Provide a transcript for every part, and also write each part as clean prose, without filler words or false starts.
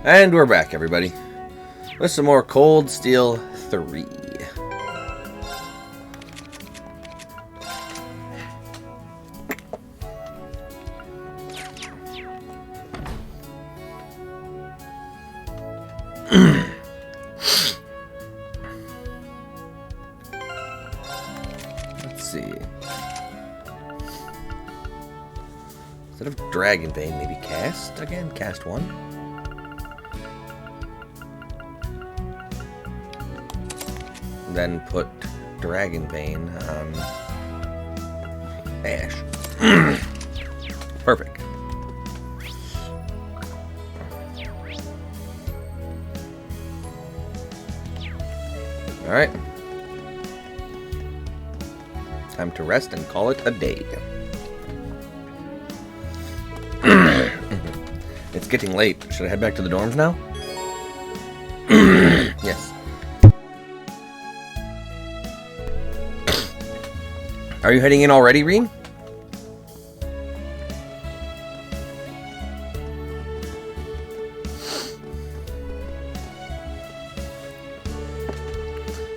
And we're back, everybody, with some more Cold Steel 3. Let's see. Instead of Dragon Vein, maybe Cast again? Cast 1? Then put Dragon Vein on Ash. Perfect. Alright. Time to rest and call it a day. It's getting late. Should I head back to the dorms now? Yes. Are you heading in already, Reen?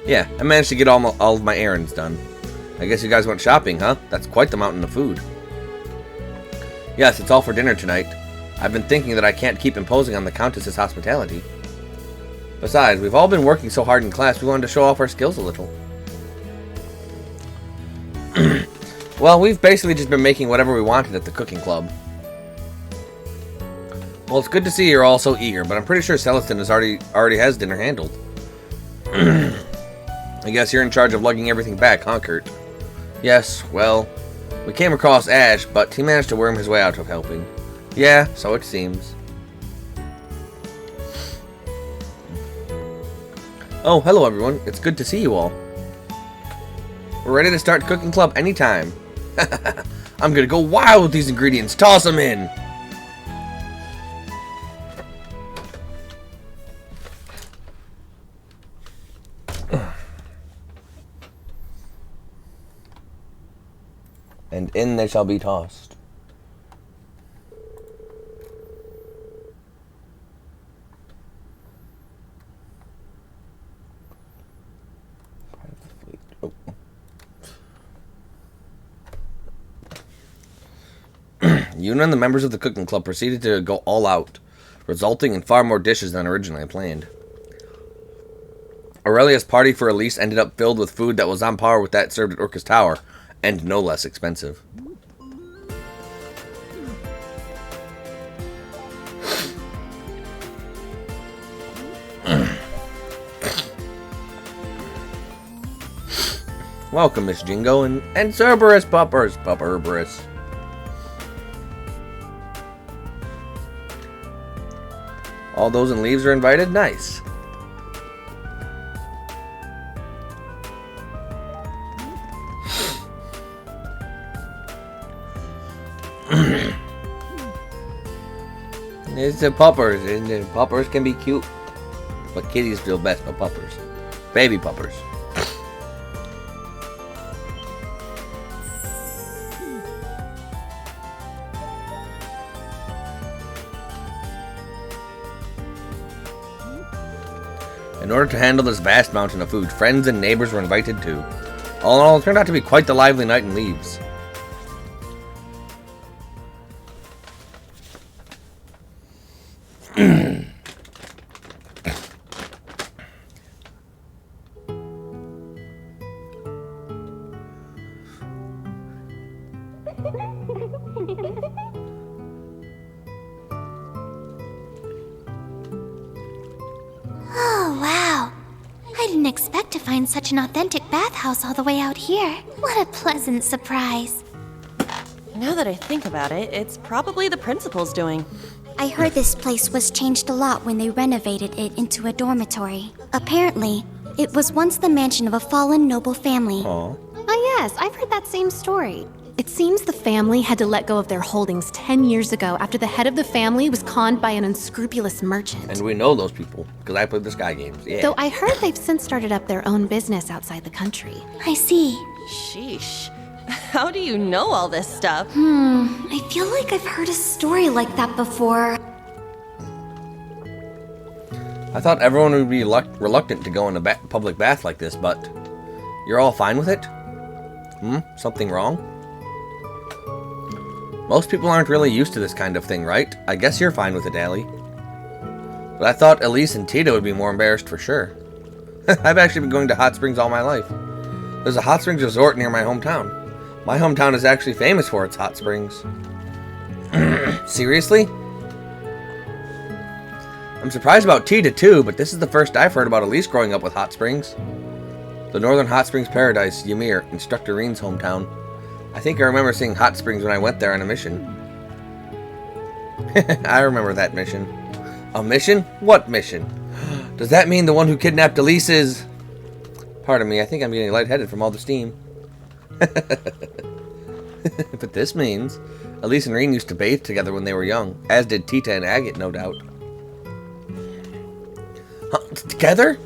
Yeah, I managed to get all of my errands done. I guess you guys went shopping, huh? That's quite the mountain of food. Yes, it's all for dinner tonight. I've been thinking that I can't keep imposing on the Countess's hospitality. Besides, we've all been working so hard in class, we wanted to show off our skills a little. Well, we've basically just been making whatever we wanted at the cooking club. Well, it's good to see you're all so eager, but I'm pretty sure Celestin already has dinner handled. I guess you're in charge of lugging everything back, huh, Kurt? Yes, well, we came across Ash, but he managed to worm his way out of helping. Yeah, so it seems. Oh, hello everyone. It's good to see you all. We're ready to start cooking club anytime. I'm gonna go wild with these ingredients. Toss them in. And in they shall be tossed. Oh. Yuna and the members of the cooking club proceeded to go all out, resulting in far more dishes than originally planned. Aurelia's party for Elise ended up filled with food that was on par with that served at Urka's Tower, and no less expensive. Welcome, Miss Jingo, and Cerberus Puppers, Pupperberus. All those in leaves are invited? Nice. It's the puppers, and the puppers can be cute, but kitties feel best for puppers. Baby puppers. In order to handle this vast mountain of food, friends and neighbors were invited too. All in all, it turned out to be quite the lively night in Leaves. Oh, wow. I didn't expect to find such an authentic bathhouse all the way out here. What a pleasant surprise. Now that I think about it, it's probably the principal's doing. I heard this place was changed a lot when they renovated it into a dormitory. Apparently, it was once the mansion of a fallen noble family. Aww. Oh yes, I've heard that same story. It seems the family had to let go of their holdings 10 years ago after the head of the family was conned by an unscrupulous merchant. And we know those people, because I played the Sky games. Yeah. Though I heard they've since started up their own business outside the country. I see. Sheesh. How do you know all this stuff? I feel like I've heard a story like that before. I thought everyone would be reluctant to go in a public bath like this, but you're all fine with it? Something wrong? Most people aren't really used to this kind of thing, right? I guess you're fine with it, Allie. But I thought Elise and Tita would be more embarrassed for sure. I've actually been going to hot springs all my life. There's a hot springs resort near my hometown. My hometown is actually famous for its hot springs. Seriously? I'm surprised about Tita too, but this is the first I've heard about Elise growing up with hot springs. The Northern Hot Springs Paradise, Ymir, Instructor Reen's hometown. I think I remember seeing hot springs when I went there on a mission. I remember that mission. A mission? What mission? Does that mean the one who kidnapped Elise is... Pardon me, I think I'm getting lightheaded from all the steam. But this means Elise and Reen used to bathe together when they were young, as did Tita and Agate, no doubt. Huh, together?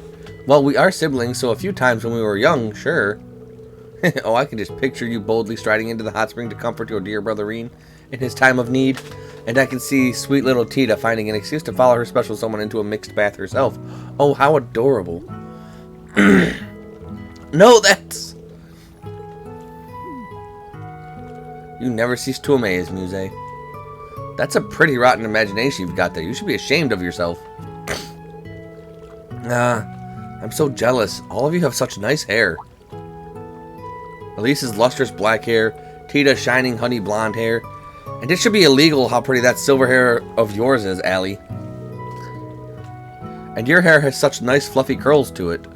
Well, we are siblings, so a few times when we were young, sure. Oh, I can just picture you boldly striding into the hot spring to comfort your dear brother Reen in his time of need. And I can see sweet little Tita finding an excuse to follow her special someone into a mixed bath herself. Oh, how adorable. No, that's... You never cease to amaze, Muse. That's a pretty rotten imagination you've got there. You should be ashamed of yourself. I'm so jealous. All of you have such nice hair. Elise's lustrous black hair, Tita's shining honey blonde hair, and it should be illegal how pretty that silver hair of yours is, Allie. And your hair has such nice fluffy curls to it.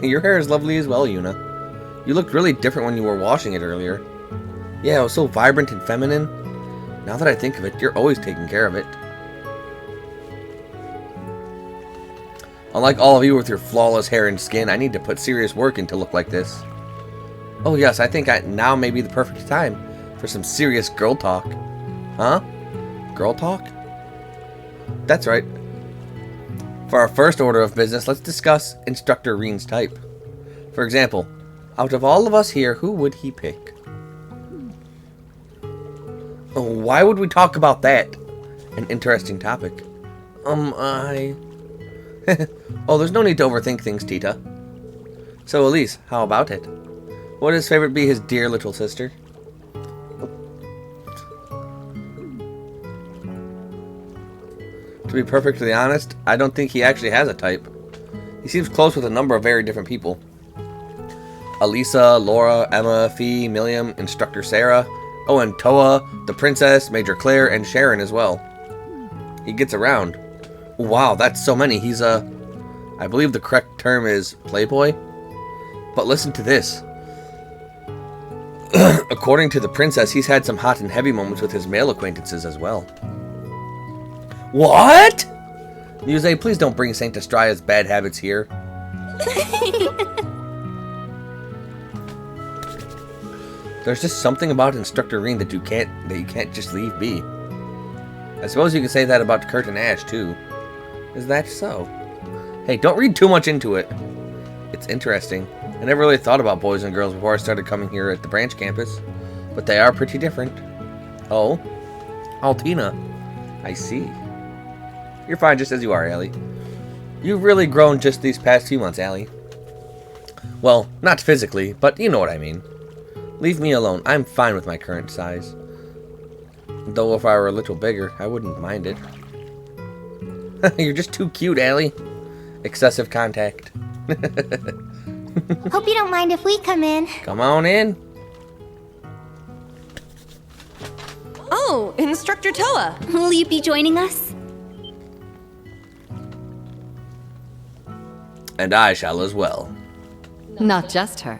Your hair is lovely as well, Yuna. You looked really different when you were washing it earlier. Yeah, it was so vibrant and feminine. Now that I think of it, you're always taking care of it. Unlike all of you with your flawless hair and skin, I need to put serious work in to look like this. Oh yes, I think now may be the perfect time for some serious girl talk. Huh? Girl talk? That's right. For our first order of business, let's discuss Instructor Reen's type. For example, out of all of us here, who would he pick? Oh, why would we talk about that? An interesting topic. Oh, there's no need to overthink things, Tita. So, Elise, how about it? Would his favorite be his dear little sister? To be perfectly honest, I don't think he actually has a type. He seems close with a number of very different people. Elisa, Laura, Emma, Fee, Milliam, Instructor Sarah, oh, and Toa, the Princess, Major Claire, and Sharon as well. He gets around. Wow, that's so many. He's I believe the correct term is playboy. But listen to this. According to the princess, he's had some hot and heavy moments with his male acquaintances as well. What? Muse, please don't bring Saint Estraya's bad habits here. There's just something about Instructor Reen that you can't just leave be. I suppose you could say that about Kurt and Ash too. Is that so? Hey, don't read too much into it. It's interesting. I never really thought about boys and girls before I started coming here at the branch campus, but they are pretty different. Oh? Altina. I see. You're fine just as you are, Allie. You've really grown just these past few months, Allie. Well, not physically, but you know what I mean. Leave me alone. I'm fine with my current size. Though if I were a little bigger, I wouldn't mind it. You're just too cute, Allie. Excessive contact. Hope you don't mind if we come in. Come on in. Oh, Instructor Toa. Will you be joining us? And I shall as well. Not just her.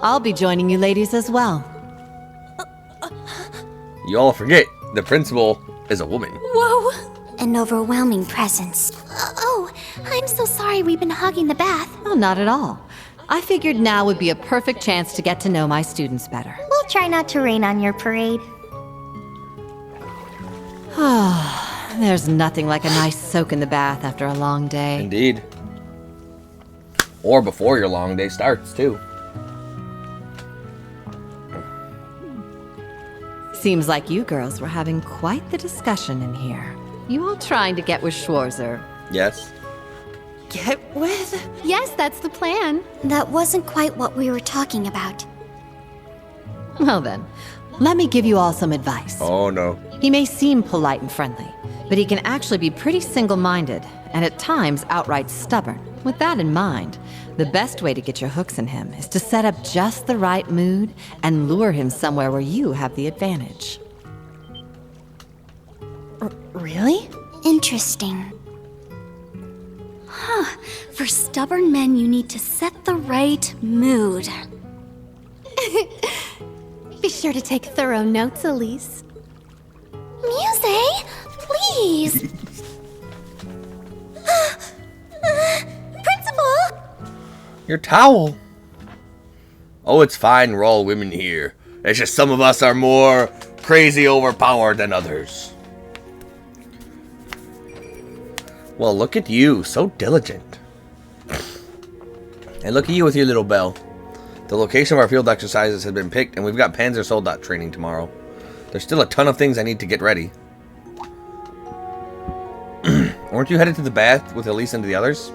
I'll be joining you ladies as well. You all forget, the principal is a woman. Whoa! An overwhelming presence. Oh, I'm so sorry we've been hogging the bath. Oh, not at all. I figured now would be a perfect chance to get to know my students better. We'll try not to rain on your parade. There's nothing like a nice soak in the bath after a long day. Indeed. Or before your long day starts, too. Seems like you girls were having quite the discussion in here. You all trying to get with Schwarzer? Yes. Get with? Yes, that's the plan. That wasn't quite what we were talking about. Well then, let me give you all some advice. Oh no. He may seem polite and friendly, but he can actually be pretty single-minded, and at times outright stubborn. With that in mind, the best way to get your hooks in him is to set up just the right mood and lure him somewhere where you have the advantage. Really? Interesting. Huh. For stubborn men, you need to set the right mood. Be sure to take thorough notes, Elise. Muse, please. Principal! Your towel. Oh, it's fine. We're all women here. It's just some of us are more crazy overpowered than others. Well, look at you. So diligent. And look at you with your little bell. The location of our field exercises has been picked, and we've got Panzer Soldat training tomorrow. There's still a ton of things I need to get ready. Weren't you headed to the bath with Elise and the others?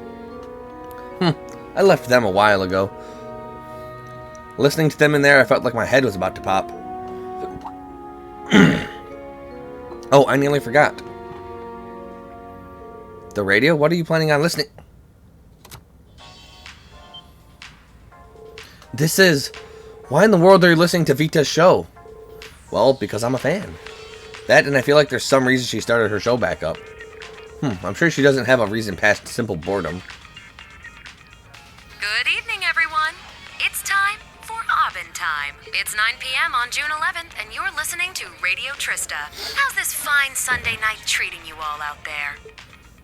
I left them a while ago. Listening to them in there, I felt like my head was about to pop. Oh, I nearly forgot. The radio? What are you planning on listening? This is... Why in the world are you listening to Vita's show? Well, because I'm a fan. That, and I feel like there's some reason she started her show back up. I'm sure she doesn't have a reason past simple boredom. Good evening, everyone. It's time for Aubin Time. It's 9 p.m. on June 11th, and you're listening to Radio Trista. How's this fine Sunday night treating you all out there?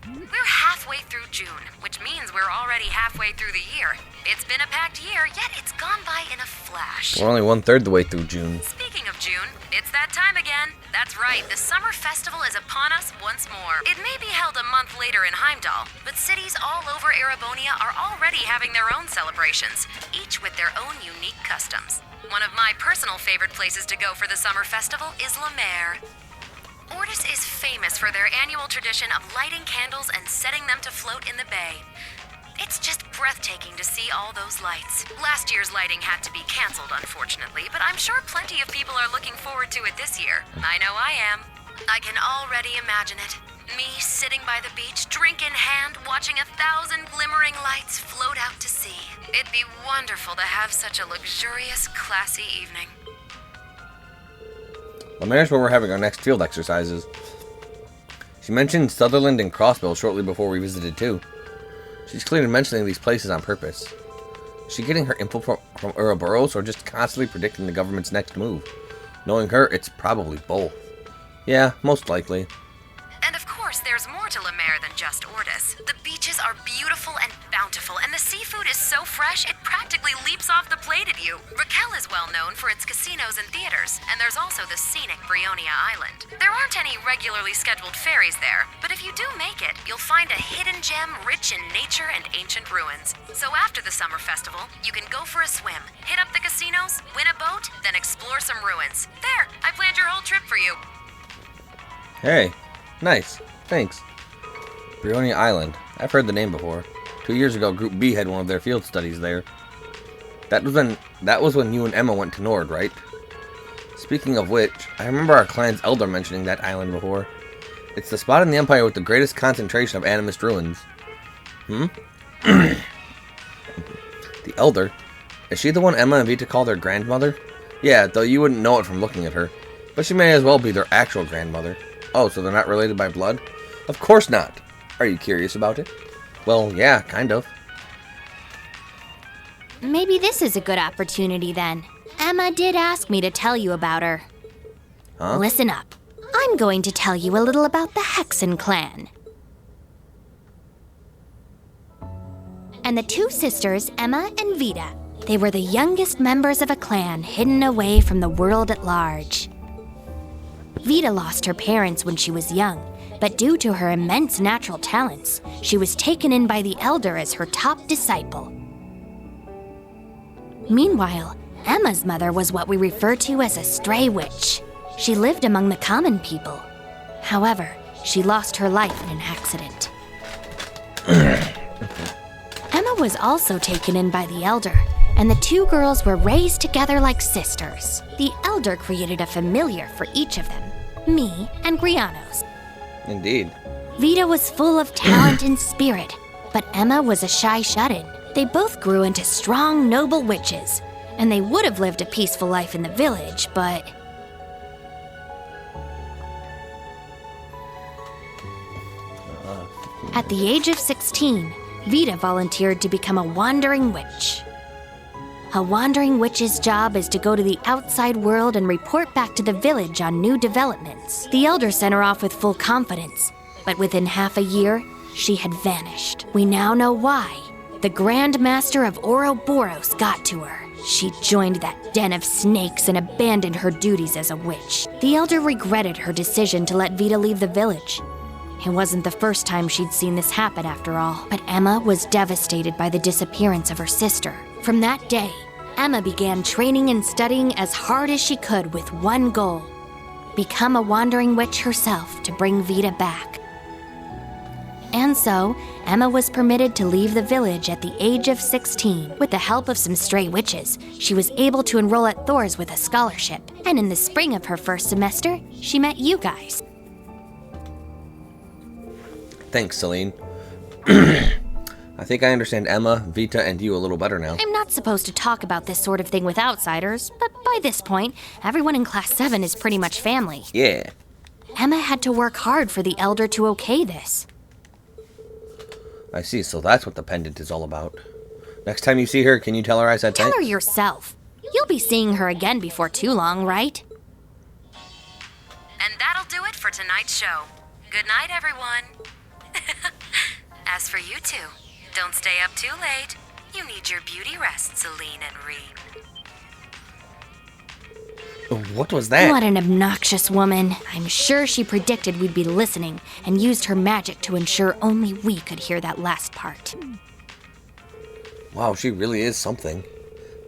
We're halfway through June, which means we're already halfway through the year. It's been a packed year, yet it's gone by in a flash. We're only 1/3 the way through June. Speaking of June, it's that time again. That's right, the summer festival is upon us once more. It may be held a month later in Heimdall, but cities all over Erebonia are already having their own celebrations, each with their own unique customs. One of my personal favorite places to go for the summer festival is La Mer. Ortis is famous for their annual tradition of lighting candles and setting them to float in the bay. It's just breathtaking to see all those lights. Last year's lighting had to be canceled, unfortunately, but I'm sure plenty of people are looking forward to it this year. I know I am. I can already imagine it. Me sitting by the beach, drink in hand, watching 1,000 glimmering lights float out to sea. It'd be wonderful to have such a luxurious, classy evening. Well, there's where we're having our next field exercises. She mentioned Sutherland and Crossbill shortly before we visited too. She's clearly mentioning these places on purpose. Is she getting her info from Ouroboros or just constantly predicting the government's next move? Knowing her, it's probably both. Yeah, most likely. And of course, there's more to La Mer than just Ortis. The beaches are beautiful and bountiful, and the seafood is so fresh it practically leaps off the plate at you. Raquel is well known for its casinos and theaters, and there's also the scenic Brionia Island. There aren't any regularly scheduled ferries there, but if you do make it, you'll find a hidden gem rich in nature and ancient ruins. So after the summer festival, you can go for a swim, hit up the casinos, win a boat, then explore some ruins. There, I planned your whole trip for you. Hey, nice. Thanks. Brionia Island. I've heard the name before. 2 years ago, Group B had one of their field studies there. That was when you and Emma went to Nord, right? Speaking of which, I remember our clan's elder mentioning that island before. It's the spot in the Empire with the greatest concentration of animist ruins. The elder? Is she the one Emma and Vita call their grandmother? Yeah, though you wouldn't know it from looking at her. But she may as well be their actual grandmother. Oh, so they're not related by blood? Of course not. Are you curious about it? Well, yeah, kind of. Maybe this is a good opportunity then. Emma did ask me to tell you about her. Huh? Listen up. I'm going to tell you a little about the Hexen clan. And the two sisters, Emma and Vita. They were the youngest members of a clan hidden away from the world at large. Vita lost her parents when she was young, but due to her immense natural talents, she was taken in by the elder as her top disciple. Meanwhile, Emma's mother was what we refer to as a stray witch. She lived among the common people. However, she lost her life in an accident. Emma was also taken in by the Elder, and the two girls were raised together like sisters. The Elder created a familiar for each of them, me and Grianos. Indeed. Vita was full of talent and spirit, but Emma was a shy shut-in. They both grew into strong, noble witches, and they would have lived a peaceful life in the village, but... At the age of 16, Vita volunteered to become a wandering witch. A wandering witch's job is to go to the outside world and report back to the village on new developments. The Elder sent her off with full confidence, but within half a year, she had vanished. We now know why. The Grand Master of Ouroboros got to her. She joined that den of snakes and abandoned her duties as a witch. The Elder regretted her decision to let Vita leave the village. It wasn't the first time she'd seen this happen after all, but Emma was devastated by the disappearance of her sister. From that day, Emma began training and studying as hard as she could with one goal: become a wandering witch herself to bring Vita back. And so, Emma was permitted to leave the village at the age of 16. With the help of some stray witches, she was able to enroll at Thor's with a scholarship. And in the spring of her first semester, she met you guys. Thanks, Celine. I think I understand Emma, Vita, and you a little better now. I'm not supposed to talk about this sort of thing with outsiders, but by this point, everyone in Class 7 is pretty much family. Yeah. Emma had to work hard for the Elder to okay this. I see, so that's what the pendant is all about. Next time you see her, can you tell her I said Tell thanks? her yourself. You'll be seeing her again before too long, right? And that'll do it for tonight's show. Good night, everyone. As for you two, don't stay up too late. You need your beauty rest, Celine and Ree. What was that? What an obnoxious woman. I'm sure she predicted we'd be listening and used her magic to ensure only we could hear that last part. Wow, she really is something.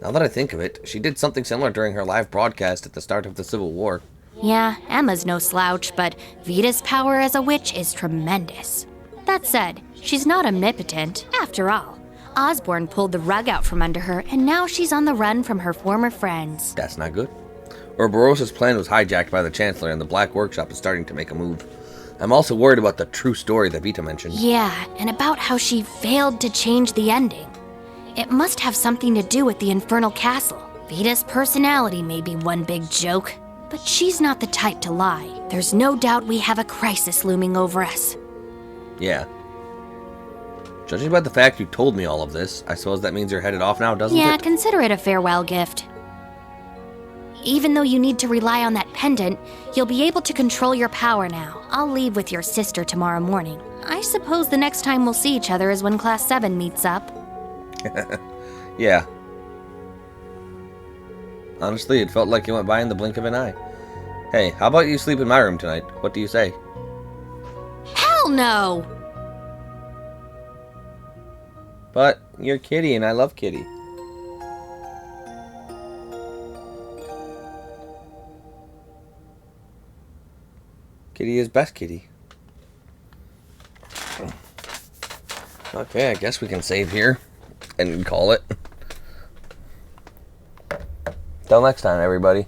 Now that I think of it, she did something similar during her live broadcast at the start of the Civil War. Yeah, Emma's no slouch, but Vita's power as a witch is tremendous. That said, she's not omnipotent. After all, Osborne pulled the rug out from under her, and now she's on the run from her former friends. That's not good. Ouroboros' plan was hijacked by the Chancellor, and the Black Workshop is starting to make a move. I'm also worried about the true story that Vita mentioned. Yeah, and about how she failed to change the ending. It must have something to do with the Infernal Castle. Vita's personality may be one big joke, but she's not the type to lie. There's no doubt we have a crisis looming over us. Yeah. Judging by the fact you told me all of this, I suppose that means you're headed off now, doesn't Yeah, it? consider it a farewell gift. Even though you need to rely on that pendant, you'll be able to control your power now. I'll leave with your sister tomorrow morning. I suppose the next time we'll see each other is when Class 7 meets up. Yeah. Honestly, it felt like it went by in the blink of an eye. Hey, how about you sleep in my room tonight? What do you say? Hell no! But you're Kitty, and I love Kitty. Kitty is best Kitty. Okay, I guess we can save here and call it. Till next time, everybody.